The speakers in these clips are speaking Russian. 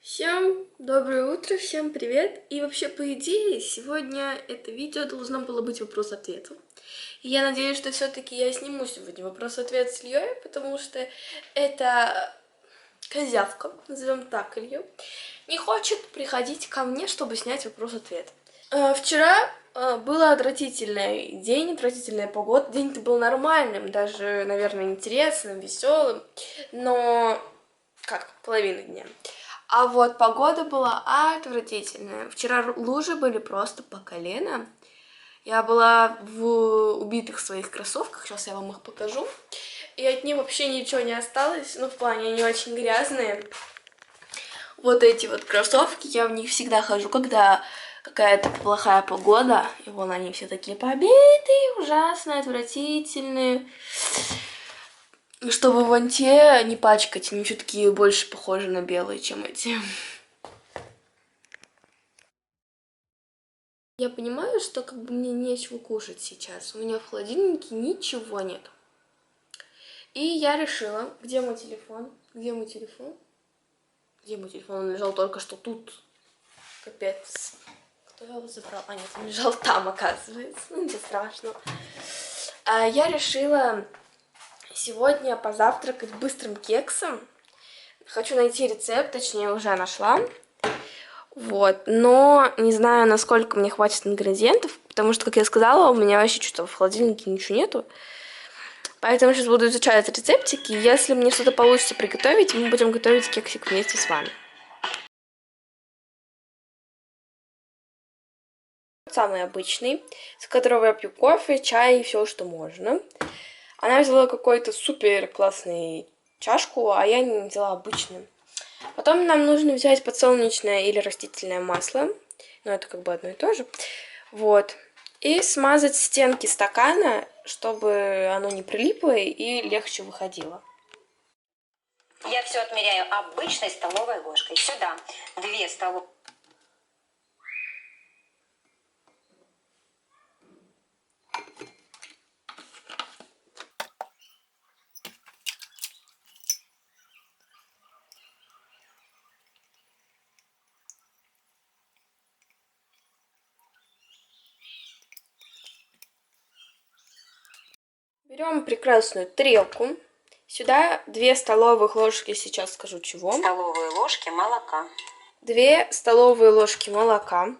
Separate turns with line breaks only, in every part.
Всем доброе утро, всем привет! И вообще, по идее, сегодня это видео должно было быть вопрос-ответом. И я надеюсь, что все-таки я сниму сегодня вопрос-ответ с Ильей, потому что это козявка, назовем так Илью, не хочет приходить ко мне, чтобы снять вопрос-ответ. Вчера был отвратительный день, отвратительная погода. День-то был нормальным, даже, наверное, интересным, веселым, но как половина дня. А вот погода была отвратительная. Вчера лужи были просто по колено. Я была в убитых своих кроссовках, сейчас я вам их покажу. И от них вообще ничего не осталось, ну, в плане они очень грязные. Вот эти вот кроссовки, я в них всегда хожу, когда какая-то плохая погода. И вон они все такие побитые, ужасные, отвратительные. Чтобы вон те не пачкать, они все-таки больше похожи на белые, чем эти. Я понимаю, что как бы мне нечего кушать сейчас. У меня в холодильнике ничего нет. И я решила... Где мой телефон? Где мой телефон? Где мой телефон? Он лежал только что тут. Капец. Кто его забрал? А, нет, он лежал там, оказывается. Ну, ничего страшного. Я решила сегодня позавтракать быстрым кексом. Хочу найти рецепт, точнее, уже нашла. Вот, но не знаю, насколько мне хватит ингредиентов, потому что, как я сказала, у меня вообще что-то в холодильнике ничего нету. Поэтому сейчас буду изучать рецептики. Если мне что-то получится приготовить, мы будем готовить кексик вместе с вами. Самый обычный, с которого я пью кофе, чай и все, что можно. Она взяла какой-то супер классный чашку, а я не взяла обычную. Потом нам нужно взять подсолнечное или растительное масло. Ну, это как бы одно и то же. Вот. И смазать стенки стакана, чтобы оно не прилипло и легче выходило.
Я все отмеряю обычной столовой ложкой. Сюда 2 столовые.
Берем прекрасную тарелку. Сюда 2 столовых ложки, сейчас скажу чего.
Столовые ложки молока.
2 столовые ложки молока.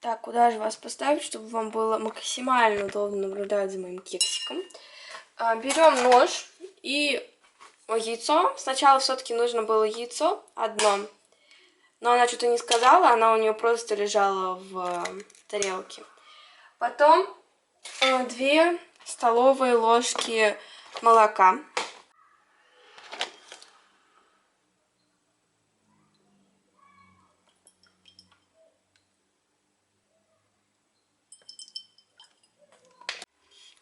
Так, куда же вас поставить, чтобы вам было максимально удобно наблюдать за моим кексиком. Берем нож и яйцо. Сначала все-таки нужно было яйцо одно. Но она что-то не сказала, она у нее просто лежала в тарелке. Потом 2 столовые ложки молока.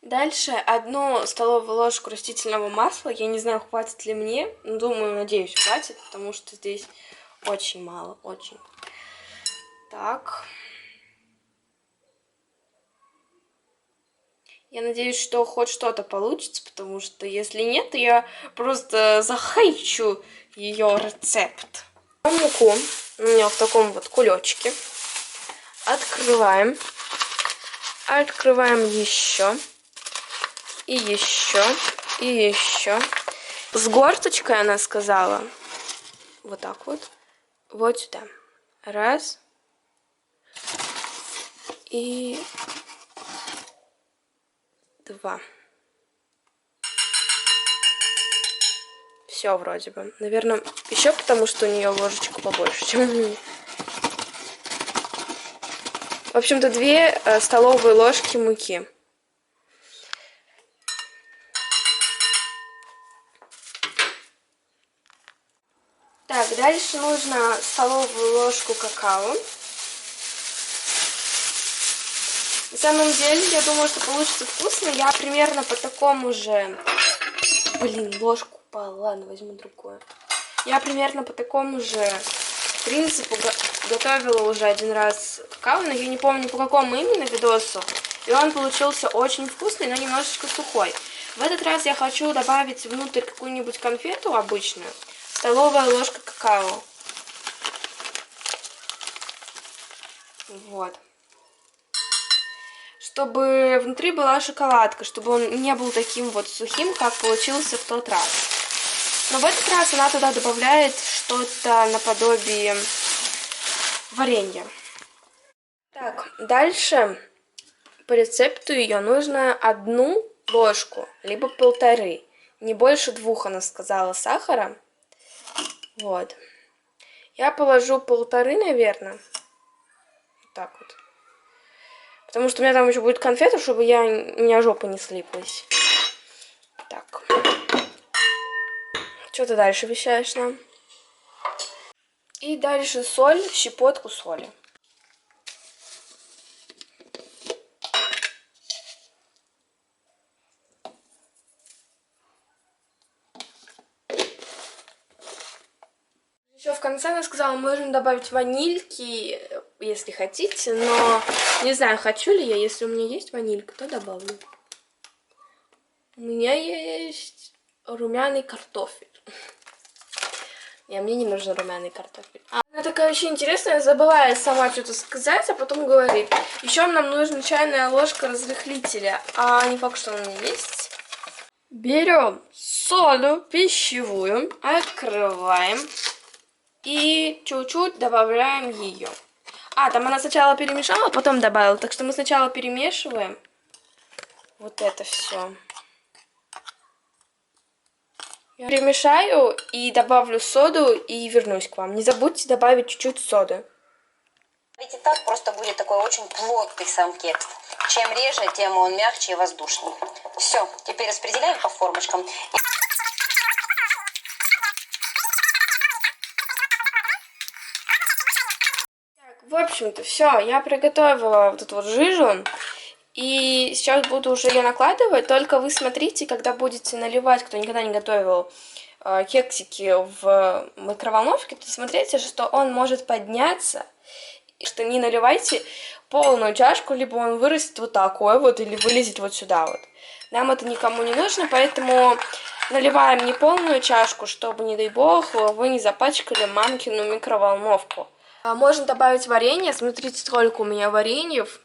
Дальше 1 столовую ложку растительного масла. Я не знаю, хватит ли мне. Но думаю, надеюсь, хватит, потому что здесь очень мало, очень. Так. Я надеюсь, что хоть что-то получится, потому что если нет, то я просто захейчу ее рецепт. Муку у меня в таком вот кулечке. Открываем. Открываем еще. И еще. И еще. С горсточкой она сказала. Вот так вот. Вот сюда. Раз. И 2. Все вроде бы. Наверное, еще потому, что у нее ложечка побольше, чем у меня. В общем-то, 2 столовые ложки муки. Так, дальше нужно столовую ложку какао. На самом деле, я думаю, что получится вкусно. Я примерно по такому же... Блин, ложку упала. Ладно, возьму другую. Я примерно по такому же принципу готовила уже 1 раз какао, но я не помню, по какому именно видосу. И он получился очень вкусный, но немножечко сухой. В этот раз я хочу добавить внутрь какую-нибудь конфету обычную. Столовая ложка какао. Вот. Чтобы внутри была шоколадка, чтобы он не был таким вот сухим, как получился в тот раз. Но в этот раз она туда добавляет что-то наподобие варенья. Так, дальше по рецепту ее нужно 1 ложку, либо 1,5. Не больше 2, она сказала, сахара. Вот. Я положу 1,5, наверное. Вот так вот. Потому что у меня там еще будет конфета, чтобы у меня жопа не слиплась. Так. Что ты дальше обещаешь нам? И дальше соль, щепотку соли. Еще в конце она сказала, можно добавить ванильки, если хотите, но не знаю, хочу ли я. Если у меня есть ванилька, то добавлю. У меня есть румяный картофель. Мне не нужен румяный картофель. Она такая очень интересная, забывает сама что-то сказать, а потом говорит. Еще нам нужна чайная ложка разрыхлителя, а не факт, что он у меня есть. Берем соду пищевую, открываем и чуть-чуть добавляем ее. Там она сначала перемешала, а потом добавила, так что мы сначала перемешиваем вот это все. Я перемешаю и добавлю соду и вернусь к вам. Не забудьте добавить чуть-чуть соды.
Ведь и так просто будет такой очень плотный сам кекс. Чем реже, тем он мягче и воздушнее. Все, теперь распределяем по формочкам.
Так, в общем-то, все, я приготовила вот эту вот жижу. И сейчас буду уже ее накладывать. Только вы смотрите, когда будете наливать, кто никогда не готовил кексики в микроволновке, то смотрите, что он может подняться. И что не наливайте полную чашку, либо он вырастет вот такой вот, или вылезет вот сюда вот. Нам это никому не нужно, поэтому наливаем не полную чашку, чтобы, не дай бог, вы не запачкали мамкину микроволновку. Можно добавить варенье. Смотрите, сколько у меня вареньев.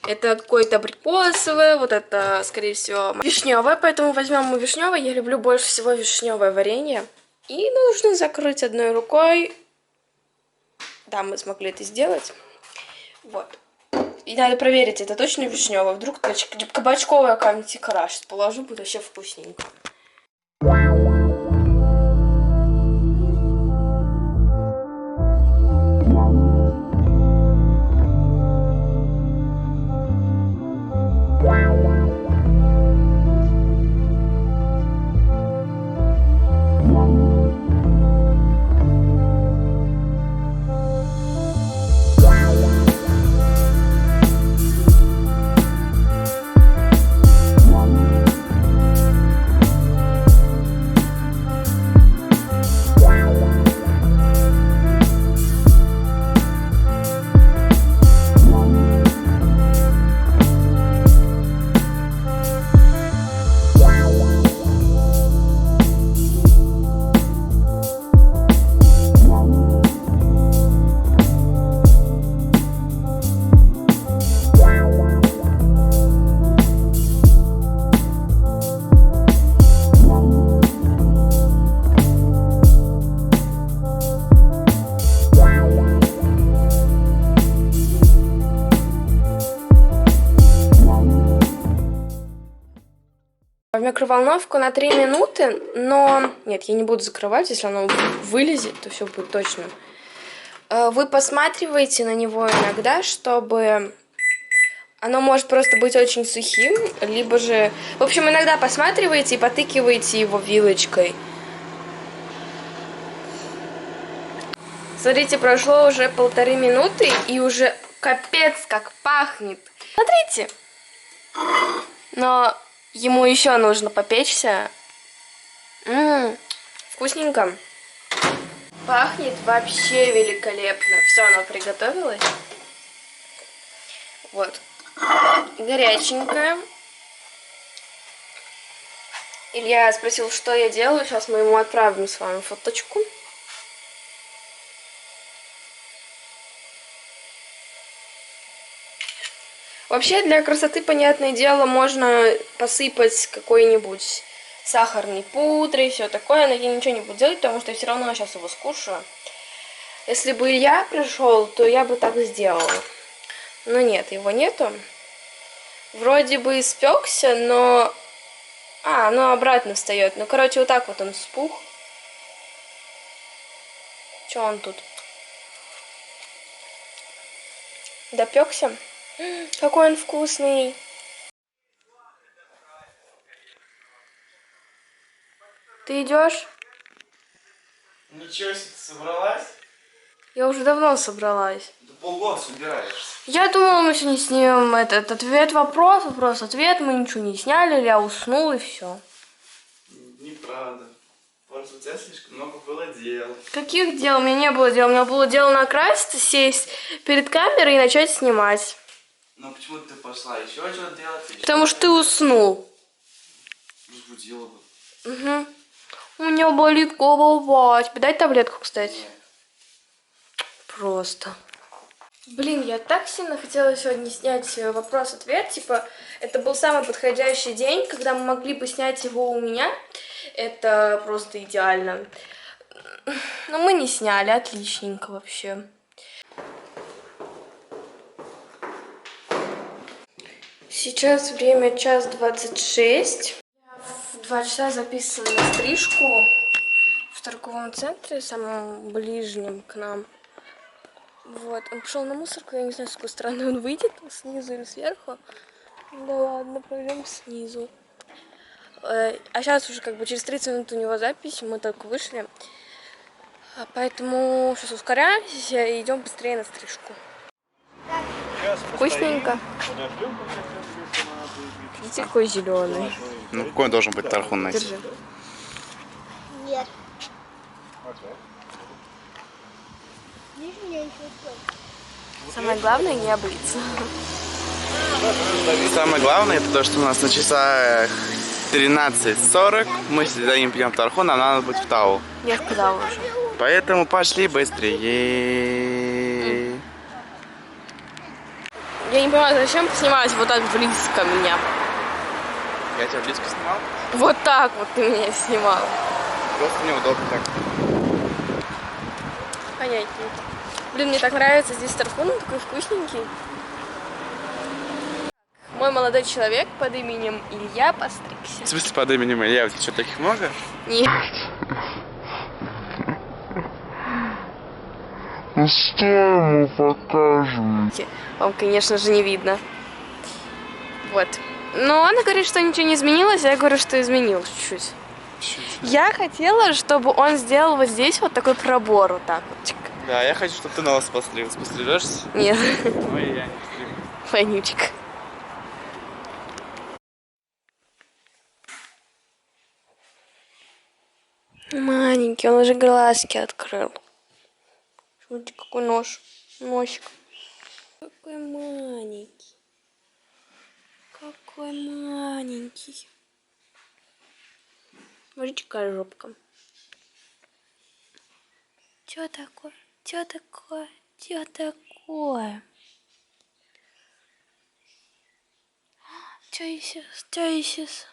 Это какое-то абрикосовое, вот это, скорее всего, вишневое, поэтому возьмем мы вишневое. Я люблю больше всего вишневое варенье. И нужно закрыть одной рукой. Да, мы смогли это сделать. Вот. И надо проверить, это точно вишневое. Вдруг кабачковая какая-нибудь икра. Сейчас положу, будет вообще вкусненько. В микроволновку на 3 минуты, но нет, я не буду закрывать, если оно вылезет, то все будет точно. Вы посматриваете на него иногда, чтобы оно может просто быть очень сухим, либо же... В общем, иногда посматриваете и потыкиваете его вилочкой. Смотрите, прошло уже 1,5 минуты, и уже капец как пахнет. Смотрите! Но ему еще нужно попечься. Вкусненько. Пахнет вообще великолепно. Все, оно приготовилось. Вот. Горяченькое. Илья спросил, что я делаю. Сейчас мы ему отправим с вами фоточку. Вообще, для красоты, понятное дело, можно посыпать какой-нибудь сахарной пудрой и все такое, но я ничего не буду делать, потому что я все равно сейчас его скушаю. Если бы Илья пришел, то я бы так сделала. Но нет, его нету. Вроде бы испекся, но... ну обратно встает. Ну, короче, вот так вот он вспух. Че он тут? Допекся? Какой он вкусный. Ты идешь?
Ничего себе, ты собралась?
Я уже давно собралась.
Да полгода собираешься.
Я думала, мы сегодня снимем этот ответ-вопрос, вопрос-ответ. Мы ничего не сняли, я уснул и все.
Неправда. Просто у тебя слишком много было дел.
Каких дел? У меня не было дел. У меня было дело накраситься, сесть перед камерой и начать снимать.
Но почему ты пошла еще что-то делать?
Потому что ты уснул.
Разбудила бы.
Угу. У меня болит голова. Тебе дать таблетку, кстати?
Нет.
Просто. Блин, я так сильно хотела сегодня снять вопрос-ответ. Типа, это был самый подходящий день, когда мы могли бы снять его у меня. Это просто идеально. Но мы не сняли, отличненько вообще. Сейчас время 1:26. Я в 2 часа записана на стрижку в торговом центре, самом ближнем к нам. Вот, он пошел на мусорку, я не знаю, с какой стороны он выйдет, снизу или сверху. Да ладно, пойдем снизу. А сейчас уже как бы через 30 минут у него запись, мы только вышли. Поэтому сейчас ускоряемся и идем быстрее на стрижку. Вкусненько. Видите, какой зеленый.
Ну какой должен быть тархун найти?
Держи.
Нет.
Самое главное не облиться.
Самое главное это то, что у нас на часах 13:40. Мы сидим, пьем тархун, а надо быть в Тау.
Я сказала уже.
Поэтому пошли быстрее.
Я не понимаю, зачем снимать вот так близко меня.
Я тебя близко снимал?
Вот так вот ты меня снимал.
Просто неудобно так.
Понятненько. Блин, мне так нравится здесь тархун, он такой вкусненький. Мой молодой человек под именем Илья постригся.
В смысле под именем Илья? У тебя что, таких много?
Нет.
Ну что ему покажем?
Вам, конечно же, не видно. Вот. Но она говорит, что ничего не изменилось, а я говорю, что изменилось чуть-чуть. Я хотела, чтобы он сделал вот здесь вот такой пробор, вот так вот.
Да, я хочу, чтобы ты на вас постригся. Пострижешься?
Нет.
Ну и я не постригу.
Вонючек. Маленький, он уже глазки открыл. Смотрите, какой нож. Носик. Какой маленький. Какой маленький. Смотрите, какая жопка. Чё такое? Чё такое? Чё такое? Чё ищешь? Чё ищешь?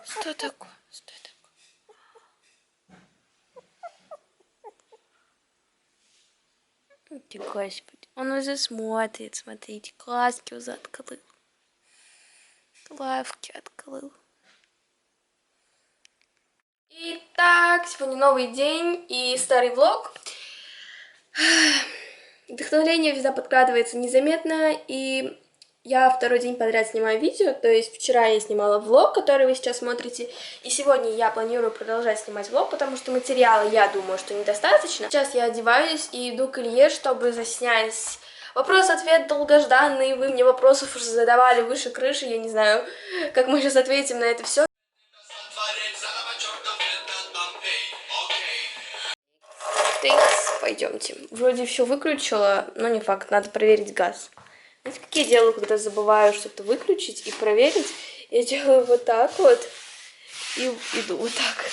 Что такое? Что такое? Ты, Господи. Он уже смотрит, смотрите. Глазки уже открыл. Глазки открыл. Итак, сегодня новый день и старый влог. Вдохновление всегда подкрадывается незаметно, и я второй день подряд снимаю видео, то есть вчера я снимала влог, который вы сейчас смотрите, и сегодня я планирую продолжать снимать влог, потому что материала, я думаю, что недостаточно. Сейчас я одеваюсь и иду к Илье, чтобы заснять вопрос-ответ долгожданный, вы мне вопросов уже задавали выше крыши, я не знаю, как мы сейчас ответим на это все. Пойдемте. Вроде все выключила, но не факт, надо проверить газ. Знаете, как я делаю, когда забываю что-то выключить и проверить? Я делаю вот так вот и иду вот так.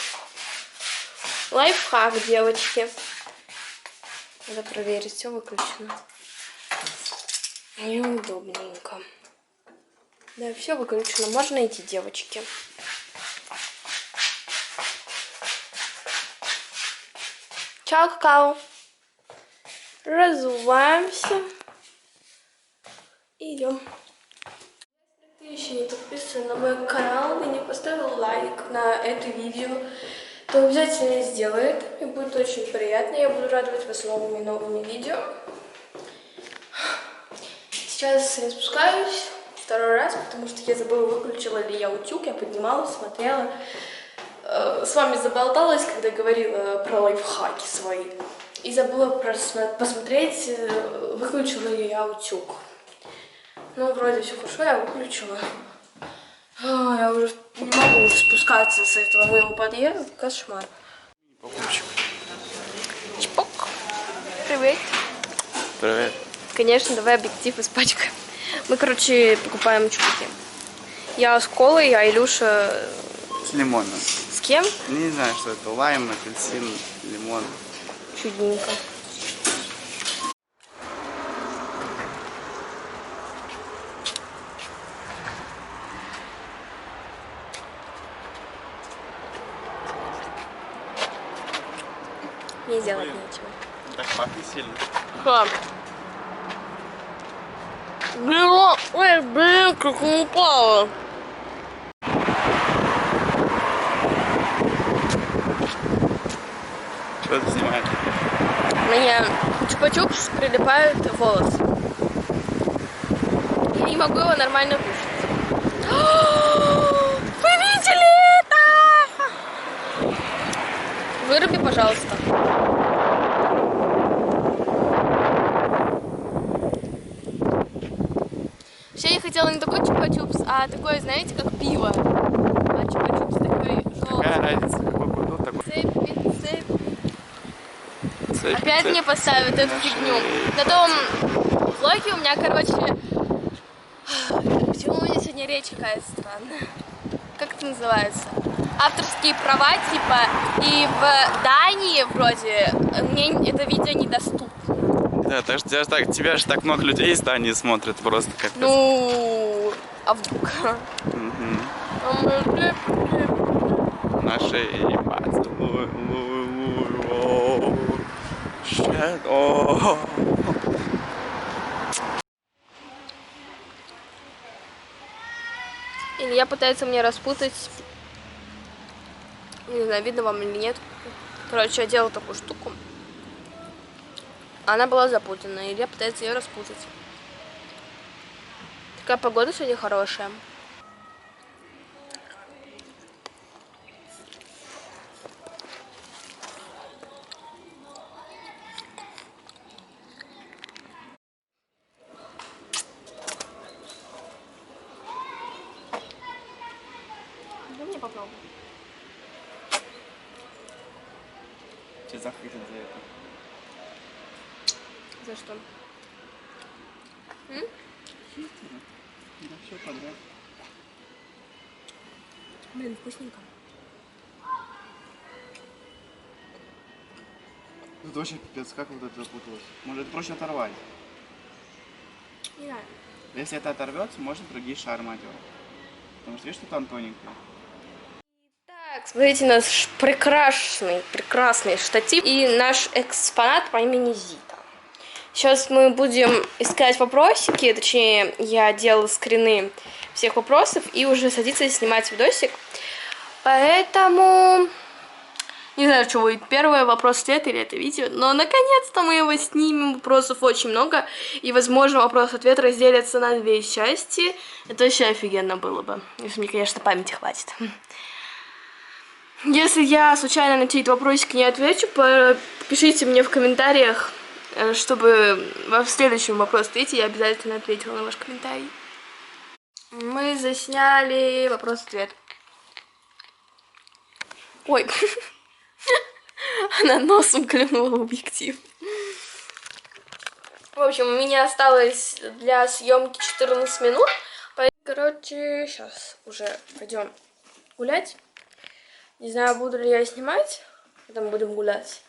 Лайфхак, девочки. Надо проверить, все выключено. Неудобненько. Да, все выключено. Можно идти, девочки. Чао, какао. Разуваемся. И идем. Если ты еще не подписан на мой канал и не поставил лайк на это видео, то обязательно сделай это. Мне будет очень приятно. Я буду радовать вас новыми видео. Сейчас я спускаюсь второй раз, потому что я забыла, выключила ли я утюг. Я поднималась, смотрела. С вами заболталась, когда говорила про лайфхаки свои. И забыла посмотреть, выключила ли я утюг. Ну, вроде все хорошо, я выключила. Я уже не могу спускаться с этого моего подъезда. Кошмар.
Покупчик.
Чпок. Привет.
Привет.
Конечно, давай объектив испачкаем. Мы, короче, покупаем чупики. Я с колой, а Илюша...
С лимоном.
С кем?
Не знаю, что это. Лайм, апельсин, лимон.
Чудненько. Не делать нечего.
Так пахнет сильно.
Ха. Ой, блин, как он упала.
Что ты снимаешь?
Мне чупа-чупс прилипает волос. Я не могу его нормально кушать. Вы видели это? Выруби, пожалуйста. Вообще я хотела не такой чупа-чупс, а такой, знаете, как пиво. А чупа-чупс такой желтый.
Какая разница, какой продукт такой?
Цепь.
Цепь,
Опять
цепь.
мне поставят эту фигню. На том влоге у меня, короче... Почему у меня сегодня речь какая-то странная? Как это называется? Авторские права, типа, и в Дании вроде мне это видео недоступно.
Да, так что тебя же так много людей из Дании смотрят просто как.
Ну, а вдруг?
Наши поцелуй.
Илья пытается мне распутать. Не знаю, видно вам или нет. Короче, я делала такую штуку. Она была запутана. Илья пытается ее распутать. Такая погода сегодня хорошая. Дай мне попробовать.
Тебе захотят за это.
За что?
Да все подряд.
Блин, вкусненько.
Тут вообще пипец, как вот это запуталось. Может, это проще оторвать.
Не знаю.
Если это оторвется, можно другие шармы делать. Потому что видишь, что там тоненькое.
Так, смотрите, наш прекрасный штатив и наш экспонат по имени Зита. Сейчас мы будем искать вопросики, точнее, я делала скрины всех вопросов и уже садиться и снимать видосик. Поэтому не знаю, что будет первый вопрос-ответ или это видео, но наконец-то мы его снимем. Вопросов очень много, и, возможно, вопрос-ответ разделится на 2 части. Это вообще офигенно было бы, если мне, конечно, памяти хватит. Если я случайно на чей-то вопросик не отвечу, пишите мне в комментариях, чтобы в следующем вопрос-ответе я обязательно ответила на ваш комментарий. Мы засняли вопрос-ответ. Ой, она носом клюнула в объектив. В общем, у меня осталось для съемки 14 минут. Короче, сейчас уже пойдем гулять. Не знаю, буду ли я снимать, когда мы будем гулять.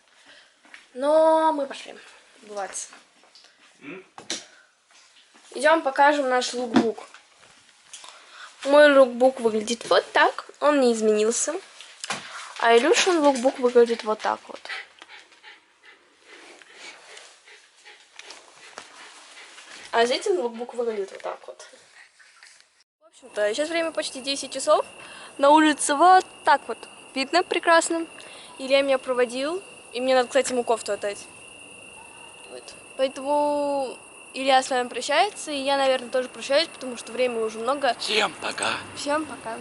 Но мы пошли. 20. Идем покажем наш лукбук. Мой лукбук выглядит вот так. Он не изменился. А Илюшин лукбук выглядит вот так вот. А Зетин лукбук выглядит вот так вот. В общем-то, сейчас время почти 10 часов. На улице вот так вот. Видно прекрасно. Илья меня проводил. И мне надо, кстати, ему кофту отдать. Вот. Поэтому Илья с вами прощается. И я, наверное, тоже прощаюсь, потому что времени уже много.
Всем пока.
Всем пока.